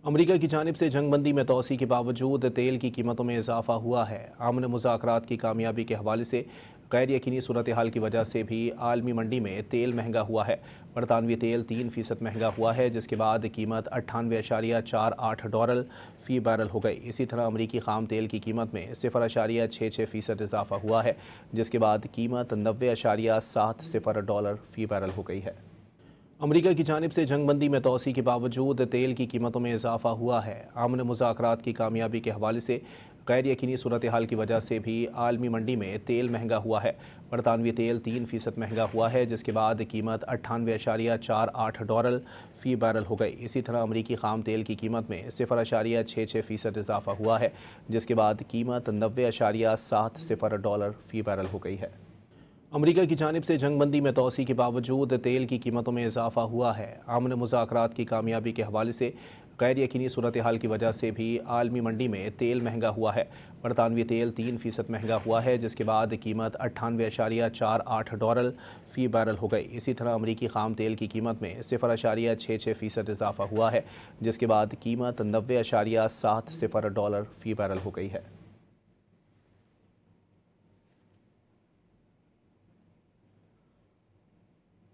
امریکہ کی جانب سے جنگ بندی میں توسیع کے باوجود تیل کی قیمتوں میں اضافہ ہوا ہے۔ امن مذاکرات کی کامیابی کے حوالے سے غیر یقینی صورتحال کی وجہ سے بھی عالمی منڈی میں تیل مہنگا ہوا ہے۔ برطانوی تیل 3% مہنگا ہوا ہے، جس کے بعد قیمت $98.48 فی بیرل ہو گئی۔ اسی طرح امریکی خام تیل کی قیمت میں 0.66% اضافہ ہوا ہے، جس کے بعد قیمت $90.70 فی بیرل ہو گئی ہے۔ امریکہ کی جانب سے جنگ بندی میں توسیع کے باوجود تیل کی قیمتوں میں اضافہ ہوا ہے۔ امن مذاکرات کی کامیابی کے حوالے سے غیر یقینی صورتحال کی وجہ سے بھی عالمی منڈی میں تیل مہنگا ہوا ہے۔ برطانوی تیل 3% مہنگا ہوا ہے، جس کے بعد قیمت $98.48 فی بیرل ہو گئی۔ اسی طرح امریکی خام تیل کی قیمت میں 0.66% اضافہ ہوا ہے، جس کے بعد قیمت $90.70 فی بیرل ہو گئی ہے۔ امریکہ کی جانب سے جنگ بندی میں توسیع کے باوجود تیل کی قیمتوں میں اضافہ ہوا ہے۔ امن مذاکرات کی کامیابی کے حوالے سے غیر یقینی صورتحال کی وجہ سے بھی عالمی منڈی میں تیل مہنگا ہوا ہے۔ برطانوی تیل 3% مہنگا ہوا ہے، جس کے بعد قیمت $98.48 فی بیرل ہو گئی۔ اسی طرح امریکی خام تیل کی قیمت میں 0.66% اضافہ ہوا ہے، جس کے بعد قیمت $90.70 فی بیرل ہو گئی ہے۔